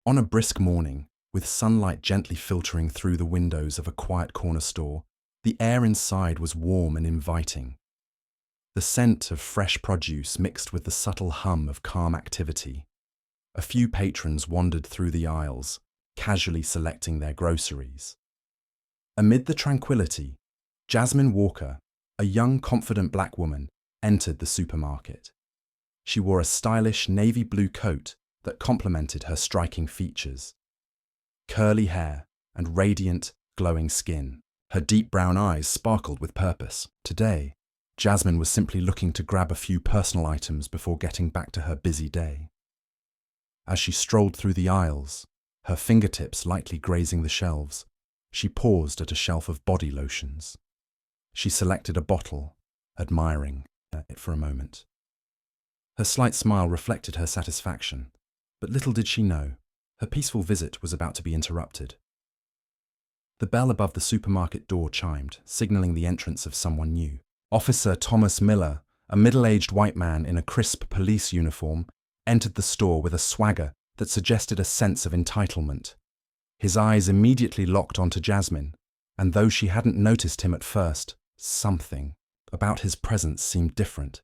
On a brisk morning, with sunlight gently filtering through the windows of a quiet corner store, the air inside was warm and inviting. The scent of fresh produce mixed with the subtle hum of calm activity. A few patrons wandered through the aisles, casually selecting their groceries. Amid the tranquility, Jasmine Walker, a young, confident black woman, entered the supermarket. She wore a stylish navy blue coat that complemented her striking features. Curly hair and radiant, glowing skin. Her deep brown eyes sparkled with purpose. Today, Jasmine was simply looking to grab a few personal items before getting back to her busy day. As she strolled through the aisles, her fingertips lightly grazing the shelves, she paused at a shelf of body lotions. She selected a bottle, admiring it for a moment. Her slight smile reflected her satisfaction, but little did she know, her peaceful visit was about to be interrupted. The bell above the supermarket door chimed, signaling the entrance of someone new. Officer Thomas Miller, a middle-aged white man in a crisp police uniform, entered the store with a swagger that suggested a sense of entitlement. His eyes immediately locked onto Jasmine, and though she hadn't noticed him at first, something about his presence seemed different.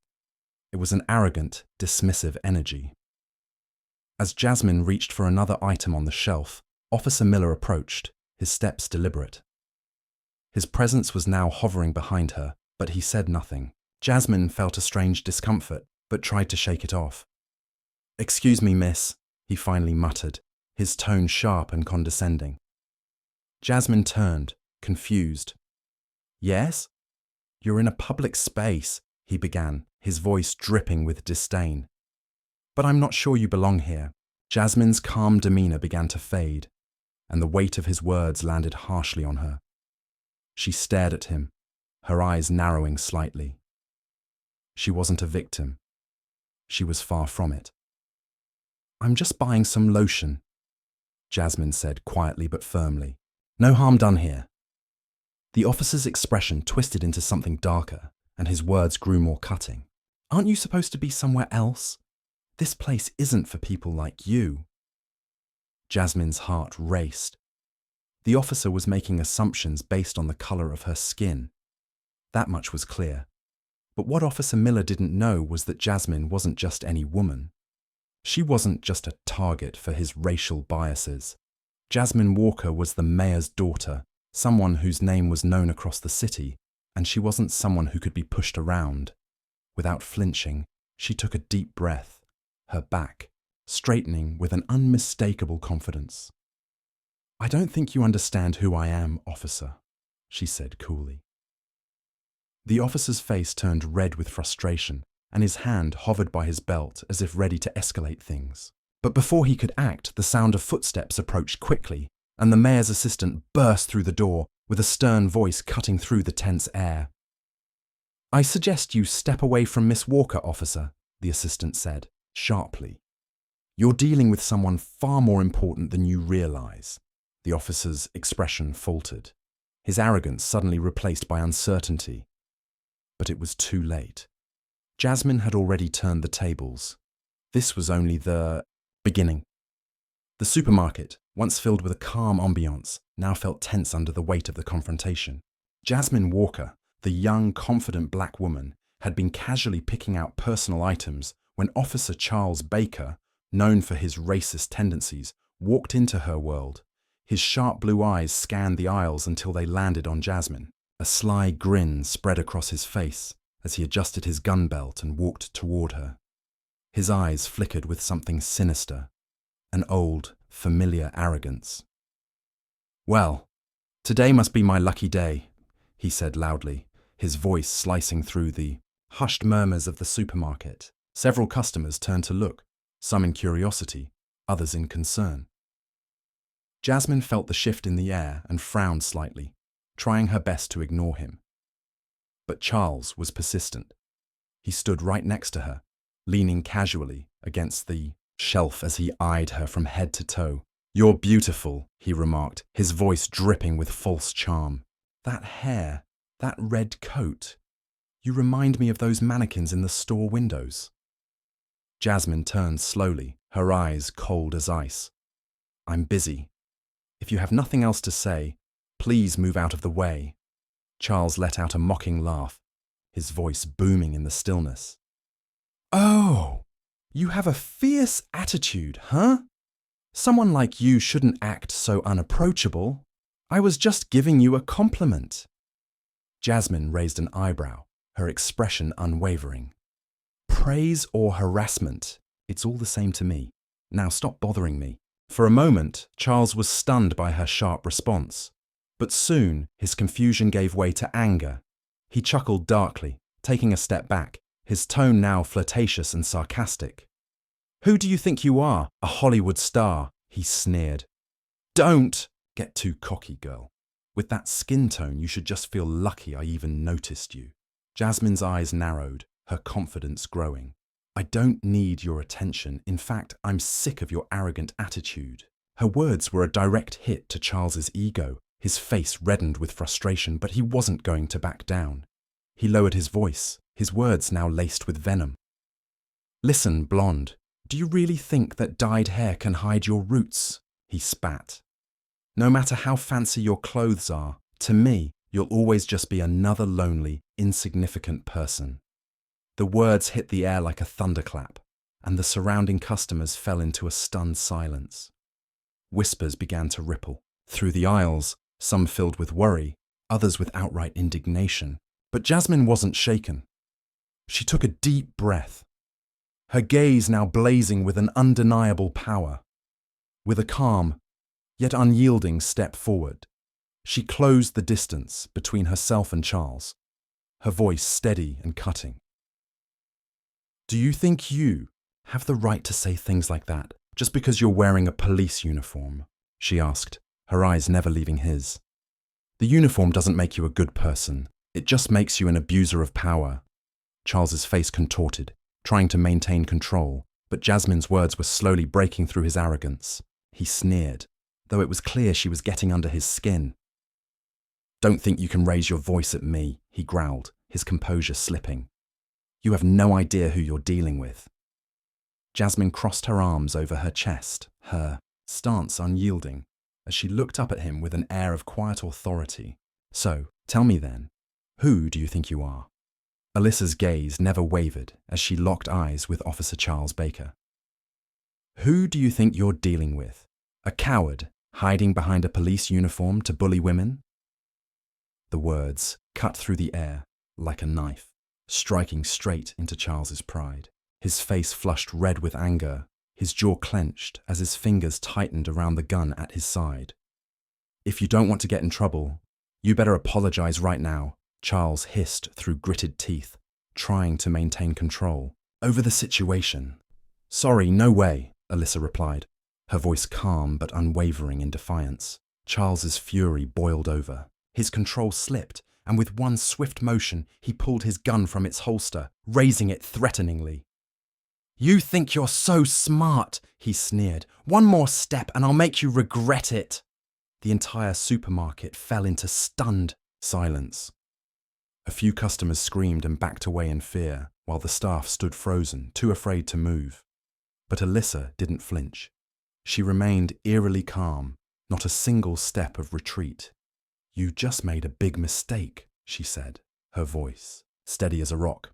It was an arrogant, dismissive energy. As Jasmine reached for another item on the shelf, Officer Miller approached, his steps deliberate. His presence was now hovering behind her, but he said nothing. Jasmine felt a strange discomfort, but tried to shake it off. "Excuse me, miss," he finally muttered, his tone sharp and condescending. Jasmine turned, confused. "Yes? You're in a public space," he began, his voice dripping with disdain. "But I'm not sure you belong here." Jasmine's calm demeanor began to fade, and the weight of his words landed harshly on her. She stared at him, her eyes narrowing slightly. She wasn't a victim. She was far from it. "I'm just buying some lotion," Jasmine said quietly but firmly. "No harm done here." The officer's expression twisted into something darker, and his words grew more cutting. "Aren't you supposed to be somewhere else? This place isn't for people like you." Jasmine's heart raced. The officer was making assumptions based on the color of her skin. That much was clear. But what Officer Miller didn't know was that Jasmine wasn't just any woman. She wasn't just a target for his racial biases. Jasmine Walker was the mayor's daughter, someone whose name was known across the city, and she wasn't someone who could be pushed around. Without flinching, she took a deep breath, her back straightening with an unmistakable confidence. "I don't think you understand who I am, officer," she said coolly. The officer's face turned red with frustration, and his hand hovered by his belt as if ready to escalate things. But before he could act, the sound of footsteps approached quickly, and the mayor's assistant burst through the door with a stern voice cutting through the tense air. "I suggest you step away from Miss Walker, officer," the assistant said, sharply. "You're dealing with someone far more important than you realize." The officer's expression faltered, his arrogance suddenly replaced by uncertainty. But it was too late. Jasmine had already turned the tables. This was only the beginning. The supermarket, once filled with a calm ambiance, now felt tense under the weight of the confrontation. Jasmine Walker, the young, confident black woman, had been casually picking out personal items when Officer Charles Baker, known for his racist tendencies, walked into her world. His sharp blue eyes scanned the aisles until they landed on Jasmine. A sly grin spread across his face as he adjusted his gun belt and walked toward her. His eyes flickered with something sinister, an old, familiar arrogance. "Well, today must be my lucky day," he said loudly, his voice slicing through the hushed murmurs of the supermarket. Several customers turned to look, some in curiosity, others in concern. Jasmine felt the shift in the air and frowned slightly, trying her best to ignore him. But Charles was persistent. He stood right next to her, leaning casually against the shelf as he eyed her from head to toe. "You're beautiful," he remarked, his voice dripping with false charm. "That hair, that red coat. You remind me of those mannequins in the store windows." Jasmine turned slowly, her eyes cold as ice. I'm busy. If you have nothing else to say, please move out of the way. Charles let out a mocking laugh, his voice booming in the stillness. Oh, you have a fierce attitude, huh? Someone like you shouldn't act so unapproachable. I was just giving you a compliment. Jasmine raised an eyebrow, her expression unwavering. Praise or harassment, it's all the same to me. Now stop bothering me. For a moment, Charles was stunned by her sharp response. But soon, his confusion gave way to anger. He chuckled darkly, taking a step back, his tone now flirtatious and sarcastic. Who do you think you are, a Hollywood star? He sneered. Don't get too cocky, girl. With that skin tone, you should just feel lucky I even noticed you. Jasmine's eyes narrowed, her confidence growing. I don't need your attention. In fact, I'm sick of your arrogant attitude. Her words were a direct hit to Charles's ego. His face reddened with frustration, but he wasn't going to back down. He lowered his voice, his words now laced with venom. Listen, blonde, do you really think that dyed hair can hide your roots? He spat. No matter how fancy your clothes are, to me, you'll always just be another lonely, insignificant person. The words hit the air like a thunderclap, and the surrounding customers fell into a stunned silence. Whispers began to ripple. Through the aisles, some filled with worry, others with outright indignation. But Jasmine wasn't shaken. She took a deep breath, her gaze now blazing with an undeniable power. With a calm, yet unyielding step forward, she closed the distance between herself and Charles, her voice steady and cutting. Do you think you have the right to say things like that just because you're wearing a police uniform? She asked, her eyes never leaving his. The uniform doesn't make you a good person. It just makes you an abuser of power. Charles's face contorted, trying to maintain control, but Jasmine's words were slowly breaking through his arrogance. He sneered, though it was clear she was getting under his skin. Don't think you can raise your voice at me, he growled, his composure slipping. You have no idea who you're dealing with. Jasmine crossed her arms over her chest, her stance unyielding, as she looked up at him with an air of quiet authority. So, tell me then, who do you think you are? Alyssa's gaze never wavered as she locked eyes with Officer Charles Baker. Who do you think you're dealing with? A coward hiding behind a police uniform to bully women? The words cut through the air like a knife, striking straight into Charles's pride. His face flushed red with anger, his jaw clenched as his fingers tightened around the gun at his side. If you don't want to get in trouble, you better apologize right now, Charles hissed through gritted teeth, trying to maintain control over the situation. Sorry, no way, Alyssa replied, her voice calm but unwavering in defiance. Charles's fury boiled over. His control slipped, and with one swift motion, he pulled his gun from its holster, raising it threateningly. You think you're so smart, he sneered. One more step and I'll make you regret it. The entire supermarket fell into stunned silence. A few customers screamed and backed away in fear, while the staff stood frozen, too afraid to move. But Alyssa didn't flinch. She remained eerily calm, not a single step of retreat. You just made a big mistake, she said, her voice steady as a rock.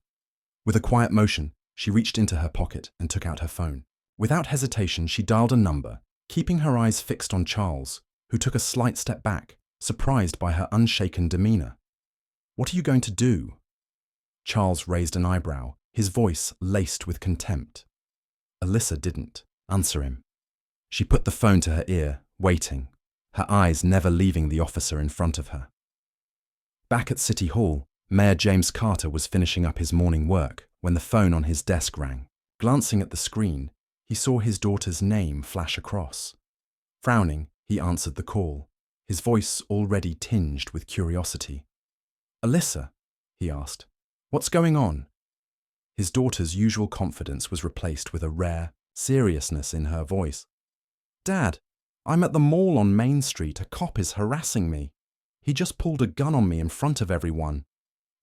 With a quiet motion, she reached into her pocket and took out her phone. Without hesitation, she dialed a number, keeping her eyes fixed on Charles, who took a slight step back, surprised by her unshaken demeanor. What are you going to do? Charles raised an eyebrow, his voice laced with contempt. Alyssa didn't answer him. She put the phone to her ear, waiting, her eyes never leaving the officer in front of her. Back at City Hall, Mayor James Carter was finishing up his morning work when the phone on his desk rang. Glancing at the screen, he saw his daughter's name flash across. Frowning, he answered the call, his voice already tinged with curiosity. Alyssa, he asked, what's going on? His daughter's usual confidence was replaced with a rare seriousness in her voice. Dad, I'm at the mall on Main Street. A cop is harassing me. He just pulled a gun on me in front of everyone.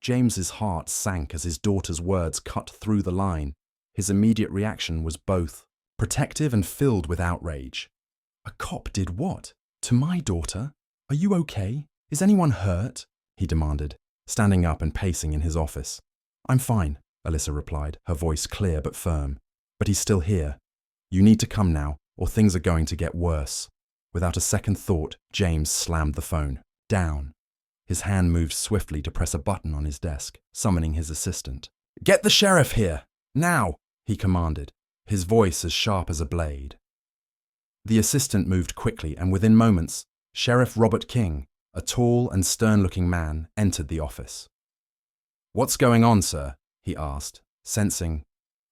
James's heart sank as his daughter's words cut through the line. His immediate reaction was both protective and filled with outrage. A cop did what? To my daughter? Are you okay? Is anyone hurt? He demanded, standing up and pacing in his office. I'm fine, Alyssa replied, her voice clear but firm. But he's still here. You need to come now, or things are going to get worse. Without a second thought, James slammed the phone. Down. His hand moved swiftly to press a button on his desk, summoning his assistant. Get the sheriff here! Now! He commanded, his voice as sharp as a blade. The assistant moved quickly, and within moments, Sheriff Robert King, a tall and stern-looking man, entered the office. What's going on, sir? He asked, sensing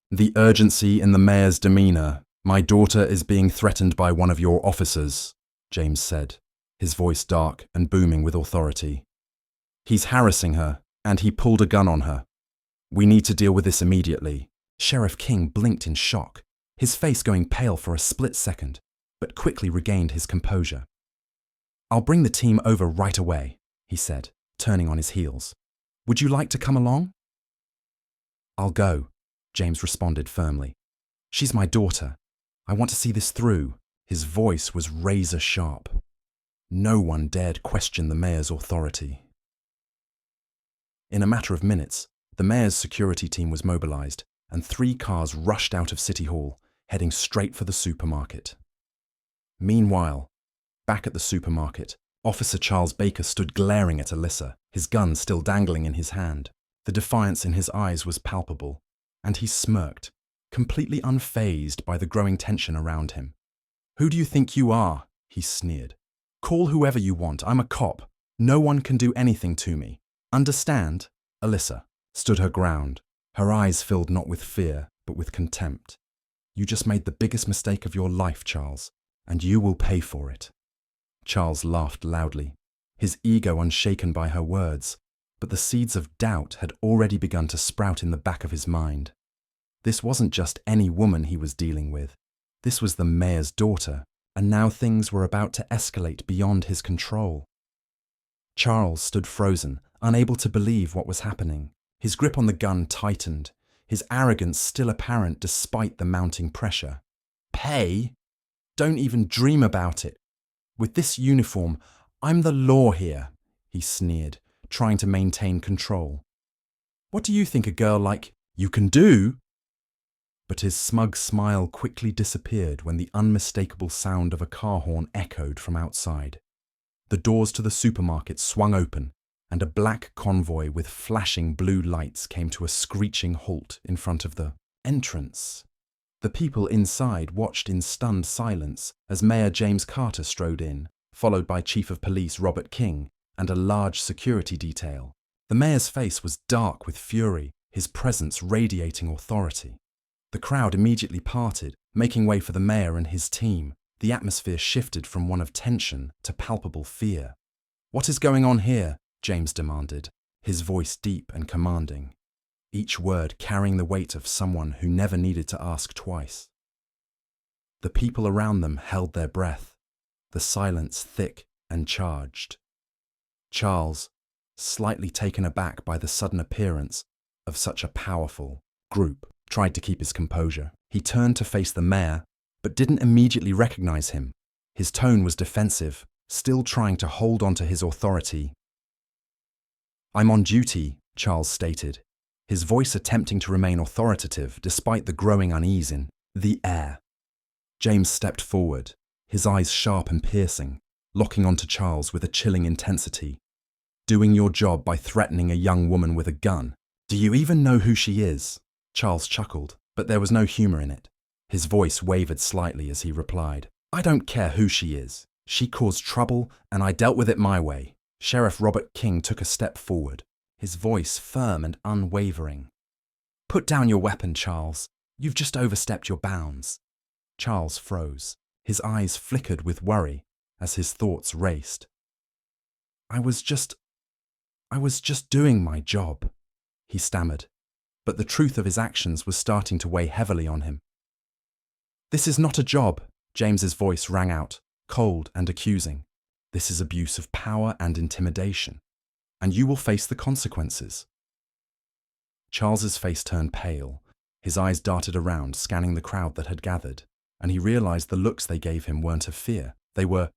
the urgency in the mayor's demeanor. My daughter is being threatened by one of your officers, James said, his voice dark and booming with authority. He's harassing her, and he pulled a gun on her. We need to deal with this immediately. Sheriff King blinked in shock, his face going pale for a split second, but quickly regained his composure. I'll bring the team over right away, he said, turning on his heels. Would you like to come along? I'll go, James responded firmly. She's my daughter. I want to see this through. His voice was razor sharp. No one dared question the mayor's authority. In a matter of minutes, the mayor's security team was mobilized, and 3 cars rushed out of City Hall, heading straight for the supermarket. Meanwhile, back at the supermarket, Officer Charles Baker stood glaring at Alyssa, his gun still dangling in his hand. The defiance in his eyes was palpable, and he smirked, completely unfazed by the growing tension around him. Who do you think you are? He sneered. Call whoever you want. I'm a cop. No one can do anything to me. Understand? Alyssa stood her ground, her eyes filled not with fear, but with contempt. You just made the biggest mistake of your life, Charles, and you will pay for it. Charles laughed loudly, his ego unshaken by her words, but the seeds of doubt had already begun to sprout in the back of his mind. This wasn't just any woman he was dealing with. This was the mayor's daughter, and now things were about to escalate beyond his control. Charles stood frozen, unable to believe what was happening. His grip on the gun tightened, his arrogance still apparent despite the mounting pressure. Pay? Don't even dream about it. With this uniform, I'm the law here, he sneered, trying to maintain control. What do you think a girl like you can do? But his smug smile quickly disappeared when the unmistakable sound of a car horn echoed from outside. The doors to the supermarket swung open, and a black convoy with flashing blue lights came to a screeching halt in front of the entrance. The people inside watched in stunned silence as Mayor James Carter strode in, followed by Chief of Police Robert King and a large security detail. The mayor's face was dark with fury, his presence radiating authority. The crowd immediately parted, making way for the mayor and his team. The atmosphere shifted from one of tension to palpable fear. What is going on here? James demanded, his voice deep and commanding, each word carrying the weight of someone who never needed to ask twice. The people around them held their breath, the silence thick and charged. Charles, slightly taken aback by the sudden appearance of such a powerful group, tried to keep his composure. He turned to face the mayor, but didn't immediately recognize him. His tone was defensive, still trying to hold on to his authority. I'm on duty, Charles stated, his voice attempting to remain authoritative despite the growing unease in the air. James stepped forward, his eyes sharp and piercing, locking onto Charles with a chilling intensity. Doing your job by threatening a young woman with a gun. Do you even know who she is? Charles chuckled, but there was no humor in it. His voice wavered slightly as he replied, I don't care who she is. She caused trouble, and I dealt with it my way. Sheriff Robert King took a step forward, his voice firm and unwavering. Put down your weapon, Charles. You've just overstepped your bounds. Charles froze. His eyes flickered with worry as his thoughts raced. I was just doing my job, he stammered, but the truth of his actions was starting to weigh heavily on him. This is not a job, James's voice rang out, cold and accusing. This is abuse of power and intimidation, and you will face the consequences. Charles's face turned pale. His eyes darted around, scanning the crowd that had gathered. and he realized the looks they gave him weren't of fear. They were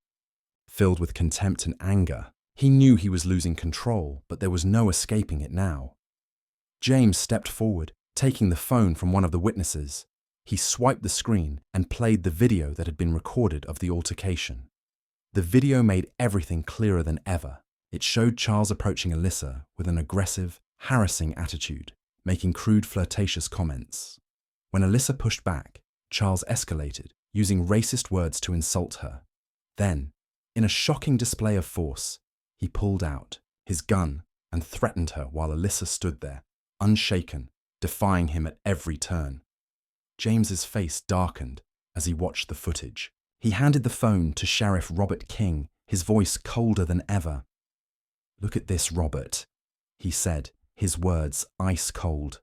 filled with contempt and anger. He knew he was losing control, but there was no escaping it now. James stepped forward, taking the phone from one of the witnesses. He swiped the screen and played the video that had been recorded of the altercation. The video made everything clearer than ever. It showed Charles approaching Alyssa with an aggressive, harassing attitude, making crude, flirtatious comments. When Alyssa pushed back, Charles escalated, using racist words to insult her. Then, in a shocking display of force, he pulled out his gun and threatened her while Alyssa stood there, unshaken, defying him at every turn. James's face darkened as he watched the footage. He handed the phone to Sheriff Robert King, his voice colder than ever. "Look at this, Robert," he said, his words ice cold.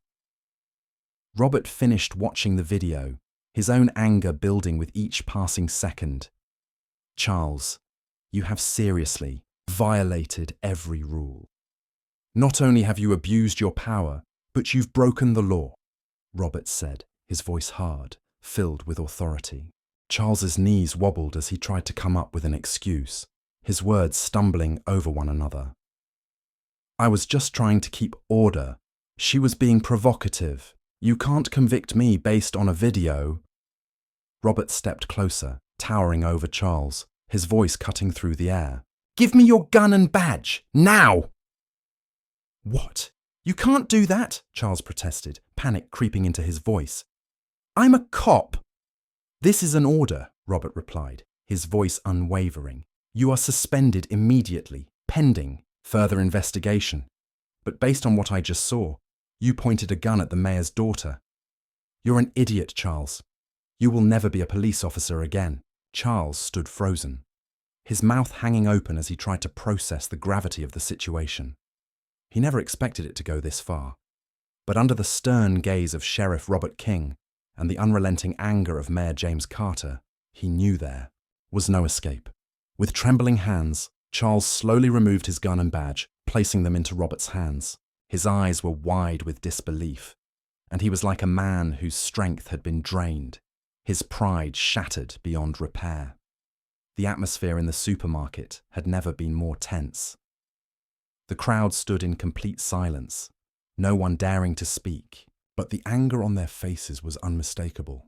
Robert finished watching the video, his own anger building with each passing second. "Charles, you have seriously violated every rule. Not only have you abused your power, but you've broken the law," Robert said, his voice hard, filled with authority. Charles's knees wobbled as he tried to come up with an excuse, his words stumbling over one another. "I was just trying to keep order. She was being provocative. You can't convict me based on a video." Robert stepped closer, towering over Charles, his voice cutting through the air. "Give me your gun and badge, now!" "What? You can't do that," Charles protested, panic creeping into his voice. "I'm a cop." "This is an order," Robert replied, his voice unwavering. "You are suspended immediately, pending further investigation. But based on what I just saw, you pointed a gun at the mayor's daughter. You're an idiot, Charles. You will never be a police officer again." Charles stood frozen, his mouth hanging open as he tried to process the gravity of the situation. He never expected it to go this far. But under the stern gaze of Sheriff Robert King and the unrelenting anger of Mayor James Carter, he knew there was no escape. With trembling hands, Charles slowly removed his gun and badge, placing them into Robert's hands. His eyes were wide with disbelief, and he was like a man whose strength had been drained, his pride shattered beyond repair. The atmosphere in the supermarket had never been more tense. The crowd stood in complete silence, no one daring to speak, but the anger on their faces was unmistakable.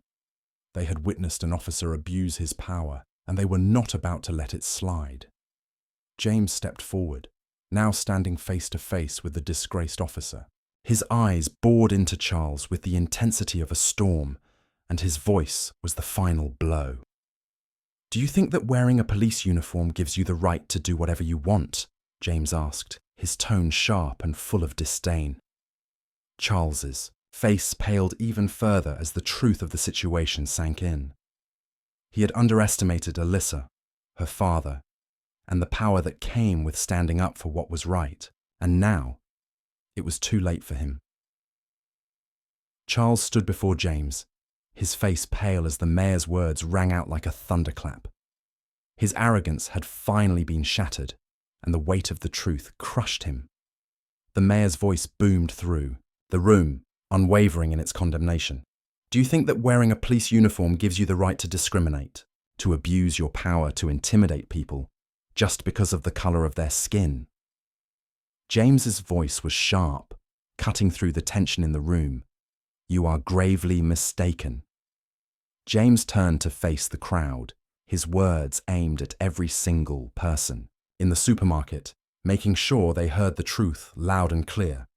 They had witnessed an officer abuse his power, and they were not about to let it slide. James stepped forward, now standing face to face with the disgraced officer. His eyes bored into Charles with the intensity of a storm, and his voice was the final blow. "Do you think that wearing a police uniform gives you the right to do whatever you want?" James asked, his tone sharp and full of disdain. Charles's face paled even further as the truth of the situation sank in. He had underestimated Alyssa, her father, and the power that came with standing up for what was right, and now it was too late for him. Charles stood before James, his face pale as the mayor's words rang out like a thunderclap. His arrogance had finally been shattered, and the weight of the truth crushed him. The mayor's voice boomed through the room, unwavering in its condemnation. "Do you think that wearing a police uniform gives you the right to discriminate, to abuse your power to intimidate people, just because of the colour of their skin?" James's voice was sharp, cutting through the tension in the room. "You are gravely mistaken." James turned to face the crowd, his words aimed at every single person in the supermarket, making sure they heard the truth loud and clear.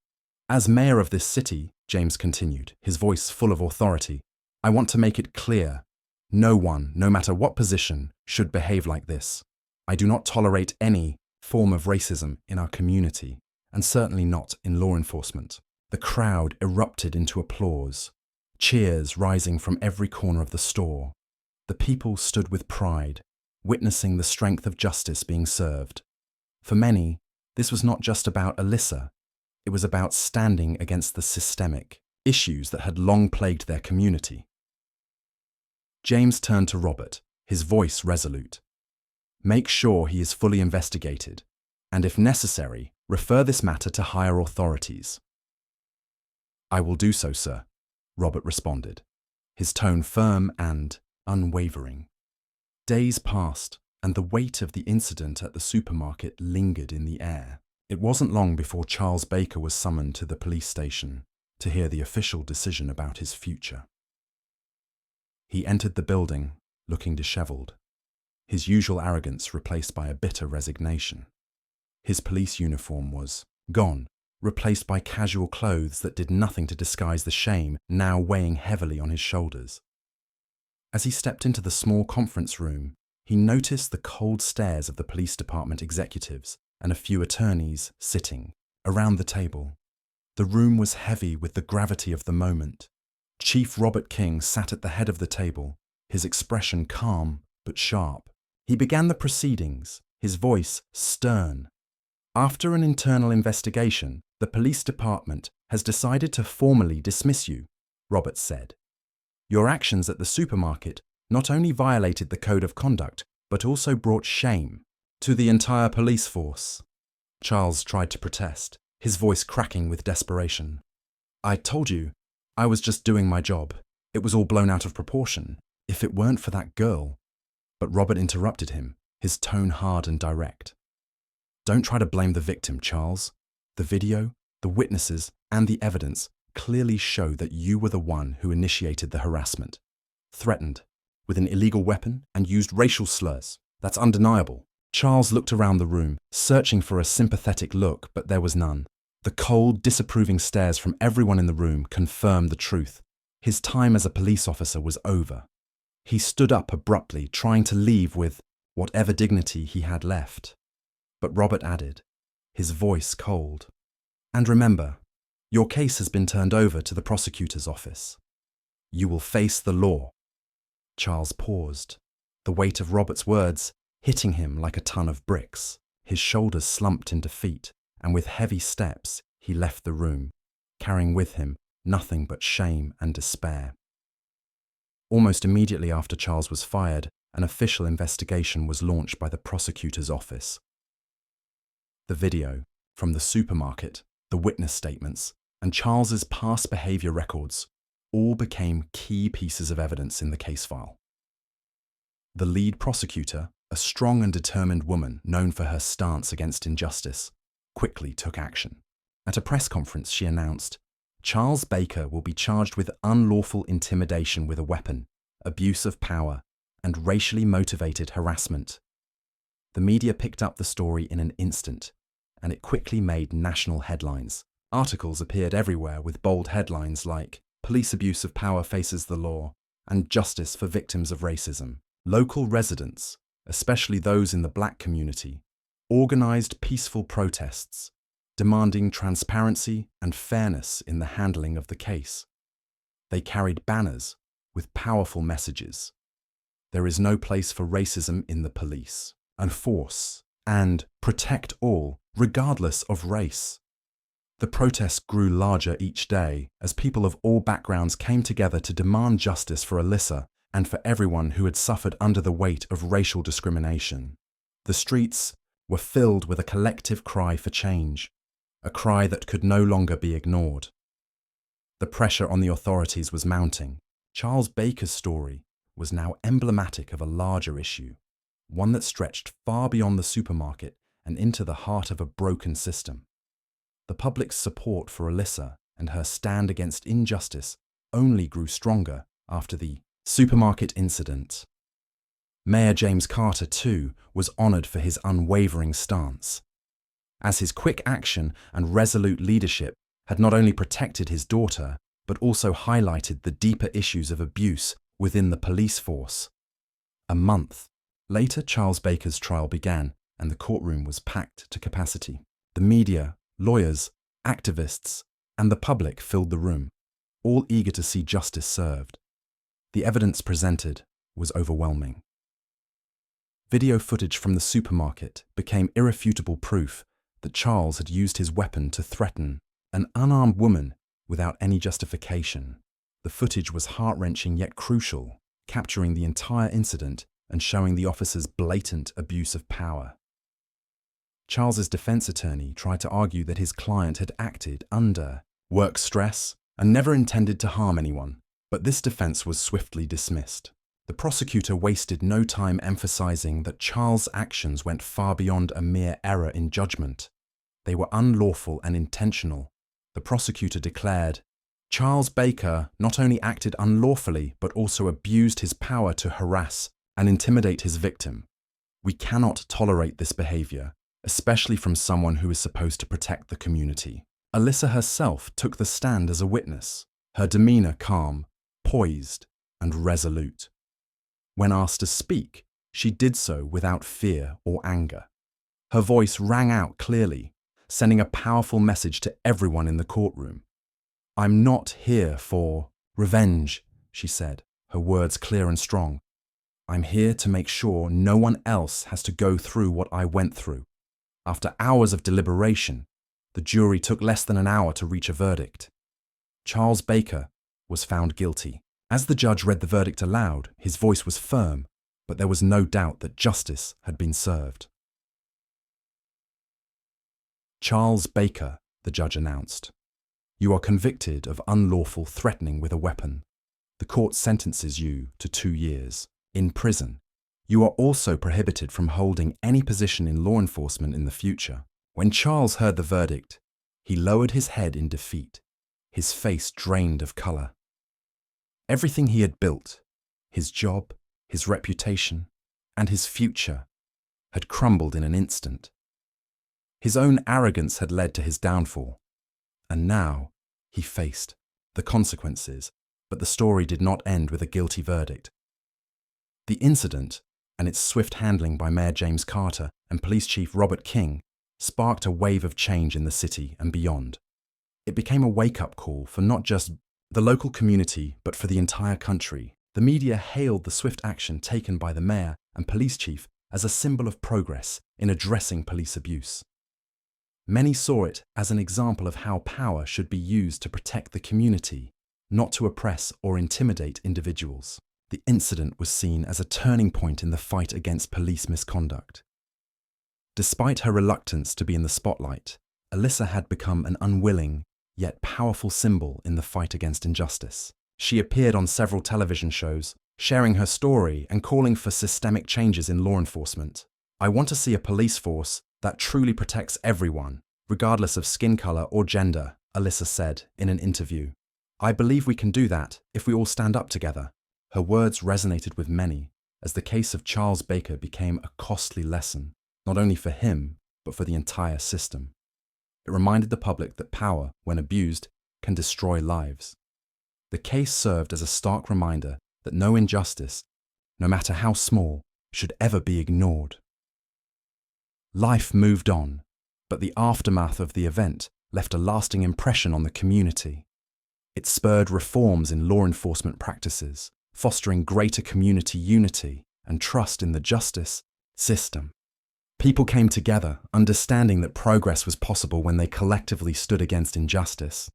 "As mayor of this city," James continued, his voice full of authority, "I want to make it clear, no one, no matter what position, should behave like this. I do not tolerate any form of racism in our community, and certainly not in law enforcement." The crowd erupted into applause, cheers rising from every corner of the store. The people stood with pride, witnessing the strength of justice being served. For many, this was not just about Alyssa. It was about standing against the systemic issues that had long plagued their community. James turned to Robert, his voice resolute. "Make sure he is fully investigated, and if necessary, refer this matter to higher authorities." "I will do so, sir," Robert responded, his tone firm and unwavering. Days passed, and the weight of the incident at the supermarket lingered in the air. It wasn't long before Charles Baker was summoned to the police station to hear the official decision about his future. He entered the building, looking disheveled, his usual arrogance replaced by a bitter resignation. His police uniform was gone, replaced by casual clothes that did nothing to disguise the shame now weighing heavily on his shoulders. As he stepped into the small conference room, he noticed the cold stares of the police department executives and a few attorneys sitting around the table. The room was heavy with the gravity of the moment. Chief Robert King sat at the head of the table, his expression calm but sharp. He began the proceedings, his voice stern. After an internal investigation, the police department has decided to formally dismiss you, Roberts said. Your actions at the supermarket not only violated the code of conduct, but also brought shame to the entire police force. Charles tried to protest, his voice cracking with desperation. I told you, I was just doing my job. It was all blown out of proportion. If it weren't for that girl. But Robert interrupted him, his tone hard and direct. Don't try to blame the victim, Charles. The video, the witnesses, and the evidence clearly show that you were the one who initiated the harassment, threatened with an illegal weapon and used racial slurs. That's undeniable. Charles looked around the room, searching for a sympathetic look, but there was none. The cold, disapproving stares from everyone in the room confirmed the truth. His time as a police officer was over. He stood up abruptly, trying to leave with whatever dignity he had left. But Robert added, his voice cold, and remember, your case has been turned over to the prosecutor's office. You will face the law. Charles paused, the weight of Robert's words hitting him like a ton of bricks. His shoulders slumped in defeat, and with heavy steps he left the room, carrying with him nothing but shame and despair. Almost immediately after Charles was fired, an official investigation was launched by the prosecutor's office. The video from the supermarket, the witness statements, and Charles's past behavior records all became key pieces of evidence in the case file. The lead prosecutor, a strong and determined woman known for her stance against injustice, quickly took action. At a press conference, she announced, Charles Baker will be charged with unlawful intimidation with a weapon, abuse of power, and racially motivated harassment. The media picked up the story in an instant, and it quickly made national headlines. Articles appeared everywhere with bold headlines like, Police abuse of power faces the law, and Justice for victims of racism. Local residents, especially those in the black community, organized peaceful protests, demanding transparency and fairness in the handling of the case. They carried banners with powerful messages. There is no place for racism in the police. Enforce and protect all, regardless of race. The protests grew larger each day as people of all backgrounds came together to demand justice for Alyssa and for everyone who had suffered under the weight of racial discrimination. The streets were filled with a collective cry for change, a cry that could no longer be ignored. The pressure on the authorities was mounting. Charles Baker's story was now emblematic of a larger issue, one that stretched far beyond the supermarket and into the heart of a broken system. The public's support for Alyssa and her stand against injustice only grew stronger after the supermarket incident. Mayor James Carter, too, was honoured for his unwavering stance, as his quick action and resolute leadership had not only protected his daughter, but also highlighted the deeper issues of abuse within the police force. A month later, Charles Baker's trial began, and the courtroom was packed to capacity. The media, lawyers, activists, and the public filled the room, all eager to see justice served. The evidence presented was overwhelming. Video footage from the supermarket became irrefutable proof that Charles had used his weapon to threaten an unarmed woman without any justification. The footage was heart-wrenching yet crucial, capturing the entire incident and showing the officer's blatant abuse of power. Charles's defense attorney tried to argue that his client had acted under work stress and never intended to harm anyone, but this defense was swiftly dismissed. The prosecutor wasted no time emphasizing that Charles' actions went far beyond a mere error in judgment. They were unlawful and intentional. The prosecutor declared, Charles Baker not only acted unlawfully but also abused his power to harass and intimidate his victim. We cannot tolerate this behavior, especially from someone who is supposed to protect the community. Alyssa herself took the stand as a witness, her demeanor calm, poised, and resolute. When asked to speak, she did so without fear or anger. Her voice rang out clearly, sending a powerful message to everyone in the courtroom. I'm not here for revenge, she said, her words clear and strong. I'm here to make sure no one else has to go through what I went through. After hours of deliberation, the jury took less than an hour to reach a verdict. Charles Baker was found guilty. As the judge read the verdict aloud, his voice was firm, but there was no doubt that justice had been served. Charles Baker, the judge announced. You are convicted of unlawful threatening with a weapon. The court sentences you to 2 years in prison. You are also prohibited from holding any position in law enforcement in the future. When Charles heard the verdict, he lowered his head in defeat, his face drained of color. Everything he had built, his job, his reputation, and his future, had crumbled in an instant. His own arrogance had led to his downfall, and now he faced the consequences, but the story did not end with a guilty verdict. The incident, and its swift handling by Mayor James Carter and Police Chief Robert King, sparked a wave of change in the city and beyond. It became a wake-up call for not just the local community, but for the entire country. The media hailed the swift action taken by the mayor and police chief as a symbol of progress in addressing police abuse. Many saw it as an example of how power should be used to protect the community, not to oppress or intimidate individuals. The incident was seen as a turning point in the fight against police misconduct. Despite her reluctance to be in the spotlight, Alyssa had become an unwilling, yet powerful symbol in the fight against injustice. She appeared on several television shows, sharing her story and calling for systemic changes in law enforcement. I want to see a police force that truly protects everyone, regardless of skin color or gender, Alyssa said in an interview. I believe we can do that if we all stand up together. Her words resonated with many, as the case of Charles Baker became a costly lesson, not only for him, but for the entire system. It reminded the public that power, when abused, can destroy lives. The case served as a stark reminder that no injustice, no matter how small, should ever be ignored. Life moved on, but the aftermath of the event left a lasting impression on the community. It spurred reforms in law enforcement practices, fostering greater community unity and trust in the justice system. People came together, understanding that progress was possible when they collectively stood against injustice.